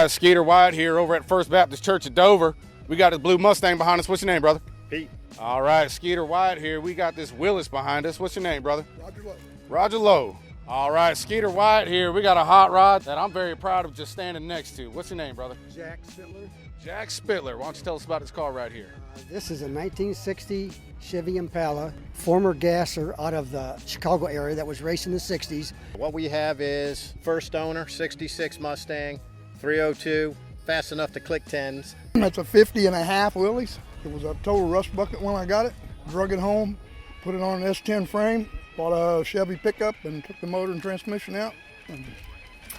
right, Skeeter Wyatt here over at First Baptist Church of Dover. We got his blue Mustang behind us. What's your name, brother? Pete. All right, Skeeter Wyatt here. We got this Willis behind us. What's your name, brother? Roger Lowe. Roger Lowe. All right, Skeeter Wyatt here. We got a hot rod that I'm very proud of just standing next to. What's your name, brother? Jack Spittler. Jack Spittler. Why don't you tell us about this car right here? This is a 1960 Chevy Impala, former gasser out of the Chicago area that was raced in the 60s. What we have is first owner, 66 Mustang, 302, fast enough to click 10s. That's a 50 and a half Willys. It was a total rust bucket when I got it. Drug it home, put it on an S10 frame, bought a Chevy pickup and took the motor and transmission out. And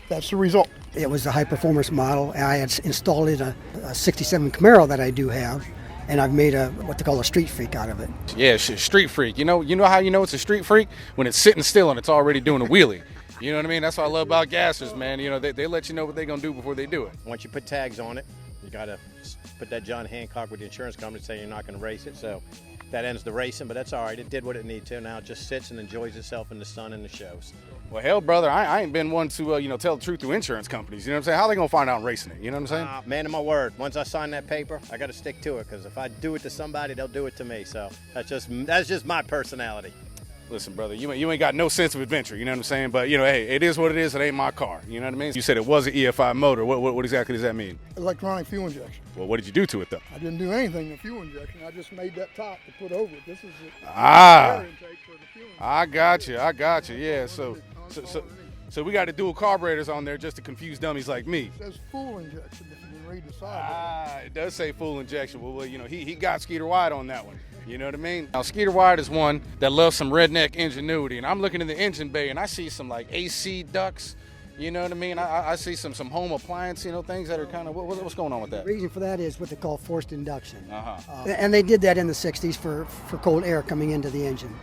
that's the result. It was a high performance model. I had installed in a 67 Camaro that I do have, and I've made what they call a street freak out of it. Yeah, street freak. You know how you know it's a street freak? When it's sitting still and it's already doing a wheelie. You know what I mean? That's what I love about gassers, man. You know, they let you know what they're going to do before they do it. Once you put tags on it, you got to put that John Hancock with the insurance company saying you're not going to race it. So that ends the racing, but that's all right. It did what it needed to. Now it just sits and enjoys itself in the sun and the shows. Well, hell, brother, I ain't been one to, tell the truth to insurance companies. You know what I'm saying? How they going to find out I'm racing it? You know what I'm saying? Man of my word. Once I sign that paper, I got to stick to it, because if I do it to somebody, they'll do it to me. So that's just my personality. Listen, brother, you ain't got no sense of adventure, you know what I'm saying? But, hey, it is what it is. It ain't my car, you know what I mean? You said it was an EFI motor. What exactly does that mean? Electronic fuel injection. Well, what did you do to it, though? I didn't do anything with fuel injection. I just made that top to put over it. This is the Ah. air intake for the fuel injection. I got you. Yeah, so we got to dual carburetors on there just to confuse dummies like me. It says fuel injection if you can read the side. It does say full injection. Well, he got Skeeter Wyatt on that one. You know what I mean? Now, Skeeter Wyatt is one that loves some redneck ingenuity, and I'm looking in the engine bay, and I see some, like, AC ducts. You know what I mean? I see some home appliance, things that are kind of, what's going on with that? The reason for that is what they call forced induction. Uh-huh. And they did that in the 60s for cold air coming into the engine.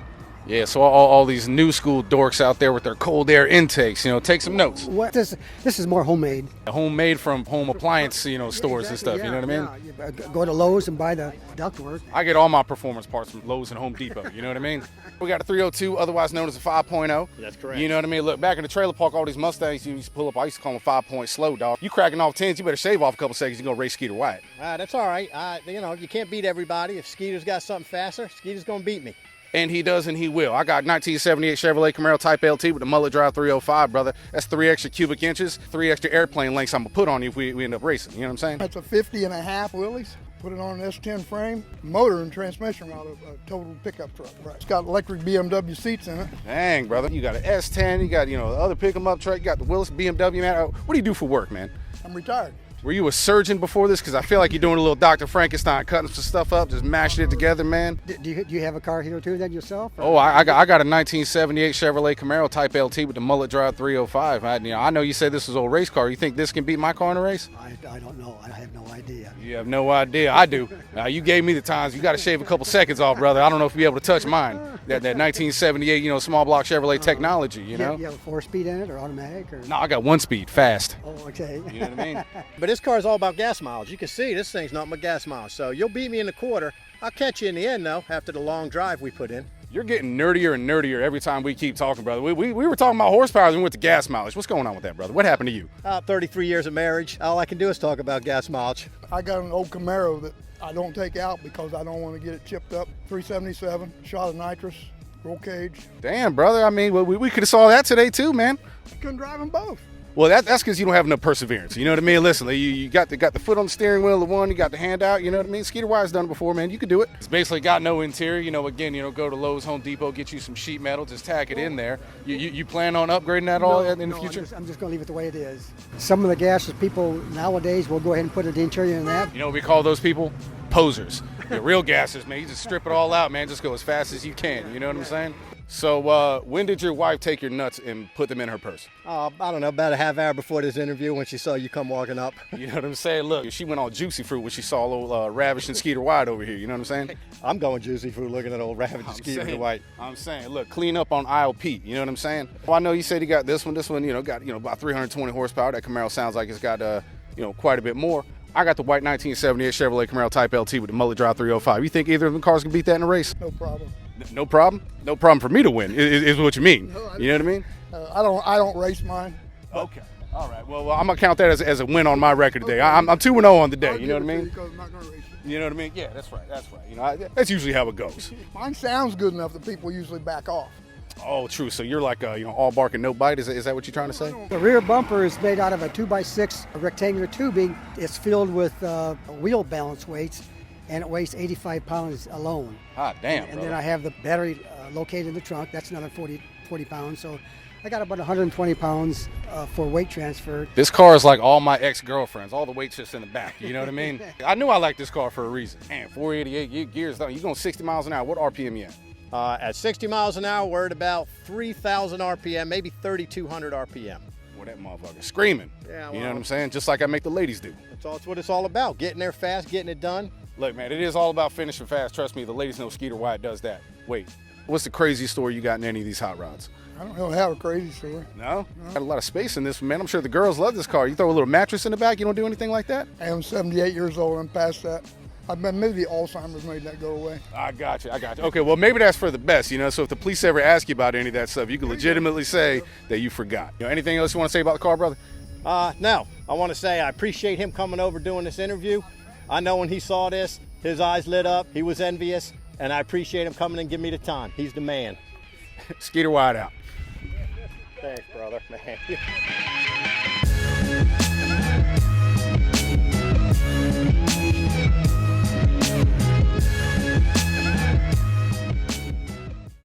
Yeah, so all these new school dorks out there with their cold air intakes, take some notes. This is more homemade. Homemade from home appliance, stores and stuff, you know what I mean? Yeah. Go to Lowe's and buy the ductwork. I get all my performance parts from Lowe's and Home Depot, you know what I mean? We got a 302, otherwise known as a 5.0. That's correct. You know what I mean? Look, back in the trailer park, all these Mustangs you used to pull up, I used to call them 5-point slow, dog. You cracking off 10s, you better shave off a couple seconds, you're going to race Skeeter Wyatt. That's all right. You can't beat everybody. If Skeeter's got something faster, Skeeter's going to beat me. And he does, and he will. I got 1978 Chevrolet Camaro Type LT with the Mullet Drive 305, brother. That's 3 extra cubic inches, 3 extra airplane lengths I'm going to put on you if we end up racing. You know what I'm saying? That's a 50 and a half Willys. Put it on an S10 frame, motor and transmission out of a total pickup truck. Right. It's got electric BMW seats in it. Dang, brother. You got an S10, you got, the other pick-em-up truck, you got the Willis BMW, man. What do you do for work, man? I'm retired. Were you a surgeon before this? Because I feel like you're doing a little Dr. Frankenstein, cutting some stuff up, just mashing it together, man. Do you have a car here too then yourself? Or? Oh, I got a 1978 Chevrolet Camaro Type LT with the Mullet Drive 305. I know you said this was an old race car. You think this can beat my car in a race? I don't know. I have no idea. You have no idea. I do. Now, you gave me the times. You got to shave a couple seconds off, brother. I don't know if you'll be able to touch mine. That 1978, small block Chevrolet technology, You have a 4-speed in it or automatic? Or? No, I got 1-speed, fast. Oh, okay. You know what I mean? But this car's all about gas mileage. You can see this thing's not my gas mileage. So you'll beat me in the quarter. I'll catch you in the end, though, after the long drive we put in. You're getting nerdier and nerdier every time we keep talking, brother. We were talking about horsepower and we went to gas mileage. What's going on with that, brother? What happened to you? 33 years of marriage. All I can do is talk about gas mileage. I got an old Camaro that I don't take out because I don't want to get it chipped up. 377, shot of nitrous, roll cage. Damn, brother. I mean, we could have saw that today too, man. I couldn't drive them both. Well, that's because you don't have enough perseverance. You know what I mean? Listen, you got the foot on the steering wheel, the one, you got the hand out. You know what I mean? Skeeter Wyatt's done it before, man. You could do it. It's basically got no interior. Again, go to Lowe's, Home Depot, get you some sheet metal, just tack it in there. You plan on upgrading that all in the future? I'm just going to leave it the way it is. Some of the gases people nowadays will go ahead and put an interior in that. You know what we call those people? Posers. The real gases, man. You just strip it all out, man. Just go as fast as you can. You know what I'm saying? So when did your wife take your nuts and put them in her purse? I don't know, about a half hour before this interview when she saw you come walking up. You know what I'm saying? Look, she went all juicy fruit when she saw old ravishing Skeeter Wyatt over here. You know what I'm saying? I'm going juicy fruit looking at old ravishing Skeeter Wyatt. I'm saying, look, clean up on aisle Pete. You know what I'm saying? Well, I know you said he got this one. This one, got about 320 horsepower. That Camaro sounds like it's got quite a bit more. I got the white 1978 Chevrolet Camaro Type LT with the Mullet Drive 305. You think either of them cars can beat that in a race? No problem. No problem? No problem for me to win, is what you mean. No, you know what I mean? I don't race mine. Okay. All right. Well, I'm gonna count that as a win on my record today. I'm 2-0 on the day. You know what I mean? Because I'm not gonna race it. You know what I mean? Yeah, that's right. That's right. You know, that's usually how it goes. Mine sounds good enough that people usually back off. Oh, true. So you're like, all bark and no bite. Is that what you're trying to say? The rear bumper is made out of a 2x6 rectangular tubing. It's filled with wheel balance weights, and it weighs 85 pounds alone. Ah, damn. And then I have the battery located in the trunk. That's another 40 pounds. So I got about 120 pounds for weight transfer. This car is like all my ex-girlfriends. All the weight's just in the back. You know what I mean? I knew I liked this car for a reason. Man, 488 gears. You going 60 miles an hour. What RPM you at? At 60 miles an hour, we're at about 3,000 RPM, maybe 3,200 RPM. Well, that motherfucker screaming. Yeah, You know what I'm saying? Just like I make the ladies do. That's what it's all about, getting there fast, getting it done. Look, man, it is all about finishing fast. Trust me, the ladies know Skeeter Wyatt does that. Wait, what's the craziest story you got in any of these hot rods? I don't really have a crazy story. No? Got a lot of space in this one, man. I'm sure the girls love this car. You throw a little mattress in the back, you don't do anything like that? I am 78 years old and past that. I've been, maybe Alzheimer's made that go away. I got you. Okay, well, maybe that's for the best, so if the police ever ask you about any of that stuff, you can legitimately say that you forgot. Anything else you want to say about the car, brother? No, I want to say I appreciate him coming over doing this interview. I know when he saw this, his eyes lit up, he was envious, and I appreciate him coming and giving me the time. He's the man. Skeeter Wyatt out. Thanks, brother, man.